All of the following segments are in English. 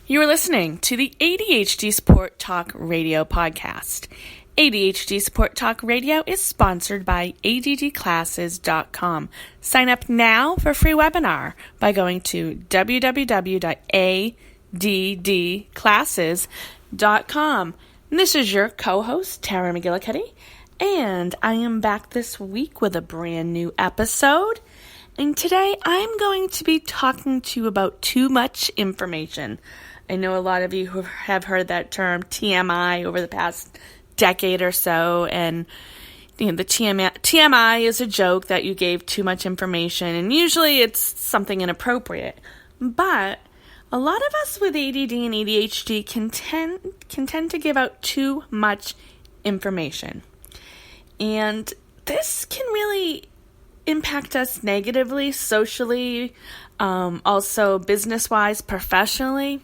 You are listening to the ADHD Support Talk Radio podcast. ADHD Support Talk Radio is sponsored by ADDclasses.com. Sign up now for a free webinar by going to www.addclasses.com. This is your co-host, Tara McGillicuddy, and I am back this week with a brand new episode. And today I'm going to be talking to you about too much information. I know a lot of you who have heard that term TMI over the past decade or so, and the TMI is a joke that you gave too much information, and usually it's something inappropriate. But a lot of us with ADD and ADHD can tend to give out too much information, and this can really impact us negatively, socially, also business-wise, professionally.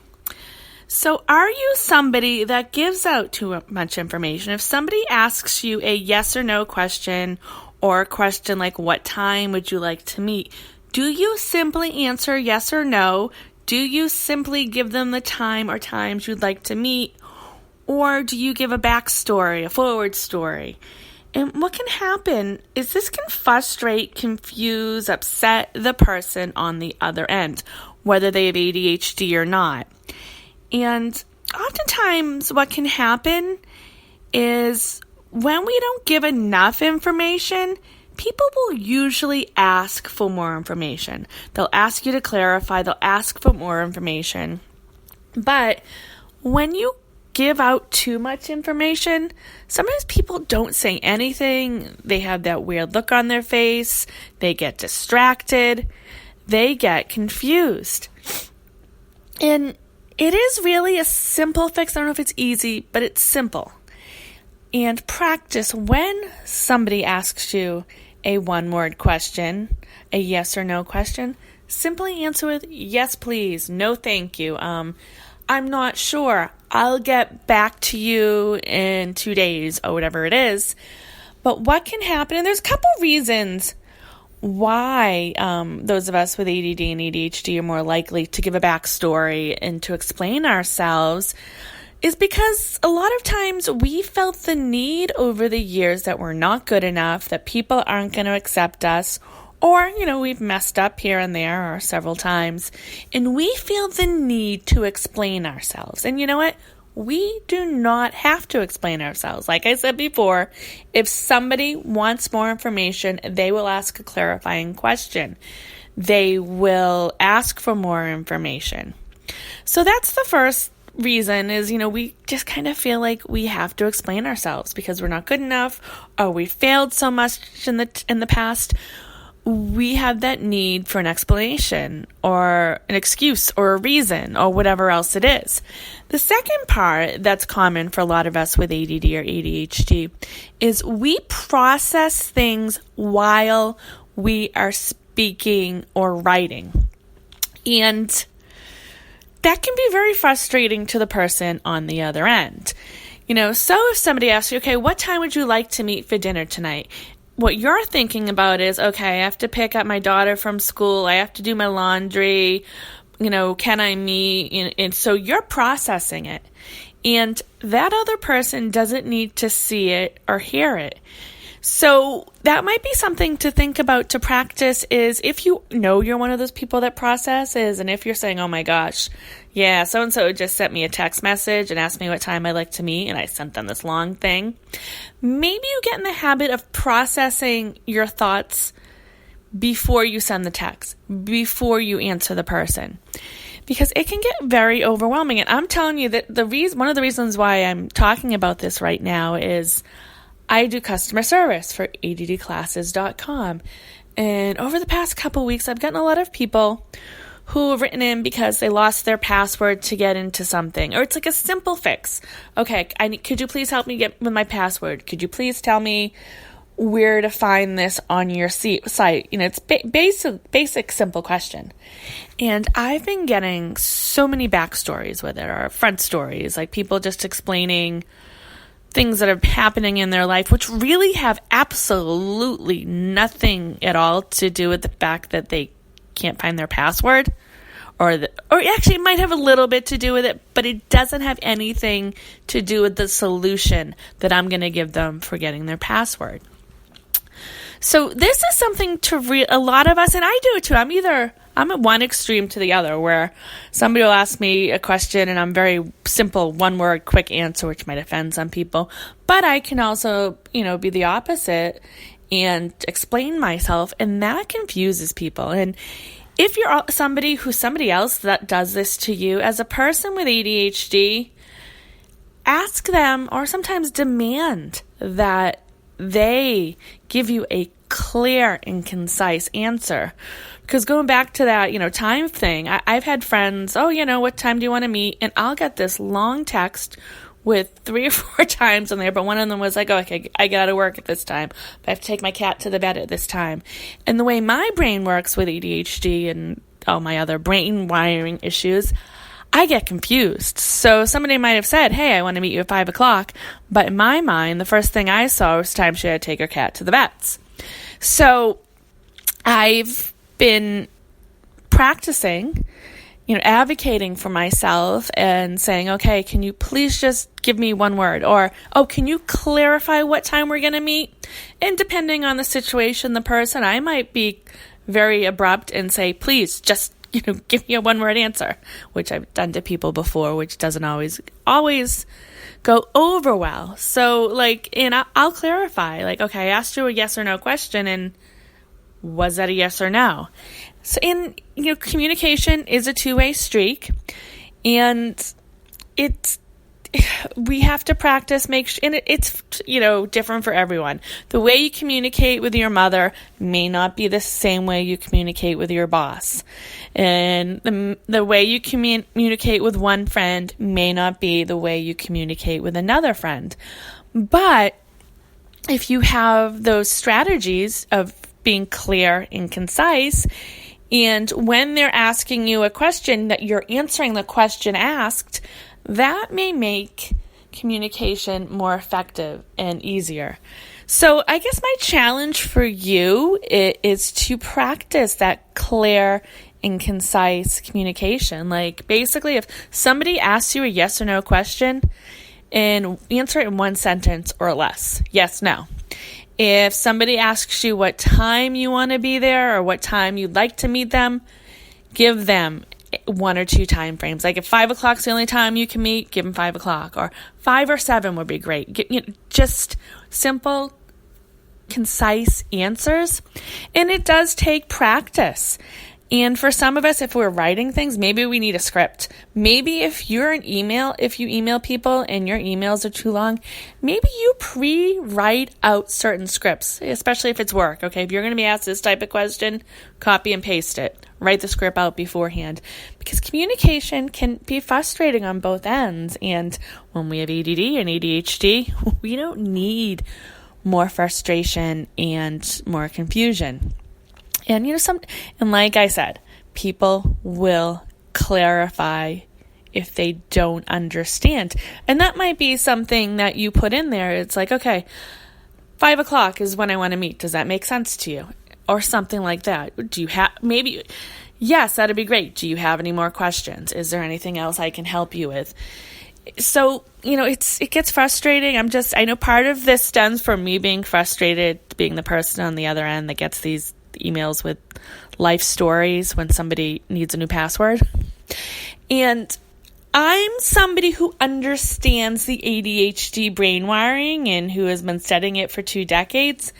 So are you somebody that gives out too much information? If somebody asks you a yes or no question, or a question like, what time would you like to meet? Do you simply answer yes or no? Do you simply give them the time or times you'd like to meet? Or do you give a backstory, a forward story? And what can happen is this can frustrate, confuse, upset the person on the other end, whether they have ADHD or not. And oftentimes what can happen is when we don't give enough information, people will usually ask for more information. They'll ask you to clarify, they'll ask for more information. But when you give out too much information, sometimes people don't say anything. They have that weird look on their face. They get distracted. They get confused. And it is really a simple fix. I don't know if it's easy, but it's simple. And practice when somebody asks you a one-word question, a yes or no question, simply answer with yes, please, no, thank you. I'm not sure. I'll get back to you in 2 days or whatever it is. But what can happen, and there's a couple reasons why those of us with ADD and ADHD are more likely to give a backstory and to explain ourselves, is because a lot of times we felt the need over the years that we're not good enough, that people aren't going to accept us, or, we've messed up here and there or several times, and we feel the need to explain ourselves. And you know what? We do not have to explain ourselves. Like I said before, if somebody wants more information, they will ask a clarifying question. They will ask for more information. So that's the first reason is, we just kind of feel like we have to explain ourselves because we're not good enough, or we failed so much in the past. We have that need for an explanation or an excuse or a reason or whatever else it is. The second part that's common for a lot of us with ADD or ADHD is we process things while we are speaking or writing. And that can be very frustrating to the person on the other end. So if somebody asks you, okay, what time would you like to meet for dinner tonight? What you're thinking about is, okay, I have to pick up my daughter from school. I have to do my laundry. Can I meet? And so you're processing it. And that other person doesn't need to see it or hear it. So that might be something to think about, to practice, is if you know you're one of those people that processes, and if you're saying, oh my gosh, yeah, so-and-so just sent me a text message and asked me what time I'd like to meet, and I sent them this long thing. Maybe you get in the habit of processing your thoughts before you send the text, before you answer the person, because it can get very overwhelming. And I'm telling you that one of the reasons why I'm talking about this right now is I do customer service for ADDclasses.com. And over the past couple weeks, I've gotten a lot of people who have written in because they lost their password to get into something. Or it's like a simple fix. Okay, could you please help me get with my password? Could you please tell me where to find this on your site? It's basic, simple question. And I've been getting so many backstories with it, or front stories, like people just explaining things that are happening in their life, which really have absolutely nothing at all to do with the fact that they can't find their password, or actually it might have a little bit to do with it, but it doesn't have anything to do with the solution that I'm going to give them for getting their password. So this is something to a lot of us, and I do it too. I'm at one extreme to the other, where somebody will ask me a question and I'm very simple, one word, quick answer, which might offend some people. But I can also, be the opposite and explain myself, and that confuses people. And if you're somebody else that does this to you, as a person with ADHD, ask them, or sometimes demand, that they give you a clear and concise answer. Because going back to that, time thing, I've had friends, what time do you want to meet? And I'll get this long text with 3 or 4 times on there, but one of them was like, okay, I got to work at this time. I have to take my cat to the vet at this time. And the way my brain works with ADHD and all my other brain wiring issues, I get confused. So somebody might have said, hey, I want to meet you at 5 o'clock. But in my mind, the first thing I saw was time she had to take her cat to the vets. So I've been practicing, advocating for myself and saying, okay, can you please just give me one word? Or, can you clarify what time we're going to meet? And depending on the situation, the person, I might be very abrupt and say, please just give me a one-word answer, which I've done to people before, which doesn't always go over well. So, and I'll clarify, okay, I asked you a yes or no question, and was that a yes or no? So, communication is a two-way streak, and we have to practice, and it's different for everyone. The way you communicate with your mother may not be the same way you communicate with your boss. And the way you communicate with one friend may not be the way you communicate with another friend. But if you have those strategies of being clear and concise, and when they're asking you a question, that you're answering the question asked, that may make communication more effective and easier. So I guess my challenge for you is to practice that clear and concise communication. Basically, if somebody asks you a yes or no question, and answer it in one sentence or less. Yes, no. If somebody asks you what time you want to be there or what time you'd like to meet them, give them 1 or 2 time frames. If 5 o'clock is the only time you can meet, give them 5 o'clock, or 5 or 7 would be great. Just simple, concise answers. And it does take practice. And for some of us, if we're writing things, maybe we need a script. Maybe if you email people and your emails are too long, maybe you pre-write out certain scripts, especially if it's work. Okay, if you're going to be asked this type of question, copy and paste it. Write the script out beforehand, because communication can be frustrating on both ends. And when we have ADD and ADHD, we don't need more frustration and more confusion. And and like I said, people will clarify if they don't understand. And that might be something that you put in there. It's okay, 5 o'clock is when I want to meet. Does that make sense to you? Or something like that. Do you have, maybe, yes, that'd be great. Do you have any more questions? Is there anything else I can help you with? So, it gets frustrating. I know part of this stems from me being frustrated, being the person on the other end that gets these emails with life stories when somebody needs a new password. And I'm somebody who understands the ADHD brain wiring and who has been studying it for 2 decades.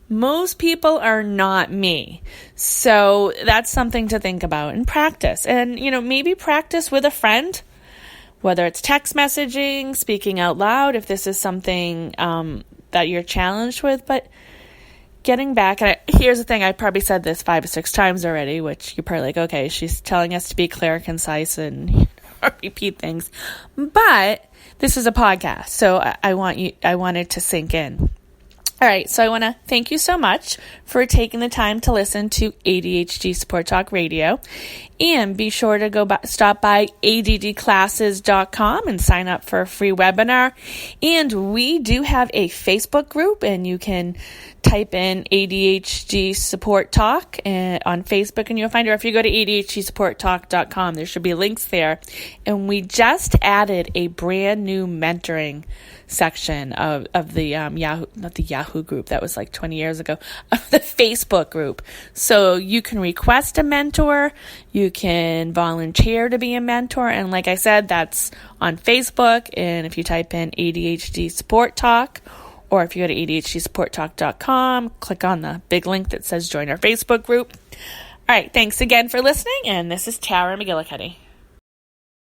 Most people are not me. So that's something to think about and practice. And, maybe practice with a friend, whether it's text messaging, speaking out loud, if this is something that you're challenged with. But getting back, and here's the thing, I probably said this 5 or 6 times already, which you're probably okay, she's telling us to be clear, concise, and repeat things. But this is a podcast, so I wanted to sink in. All right, so I want to thank you so much for taking the time to listen to ADHD Support Talk Radio. And be sure to stop by addclasses.com and sign up for a free webinar. And we do have a Facebook group, and you can type in ADHD Support Talk on Facebook and you'll find it. Or if you go to ADHDsupporttalk.com, there should be links there. And we just added a brand new mentoring section of the Yahoo, not the Yahoo group, that was like 20 years ago, of the Facebook group. So you can request a mentor, you can volunteer to be a mentor, and like I said, that's on Facebook. And if you type in ADHD Support Talk, or if you go to ADHDsupporttalk.com, click on the big link that says join our Facebook group. All right, thanks again for listening, and this is Tara McGillicuddy.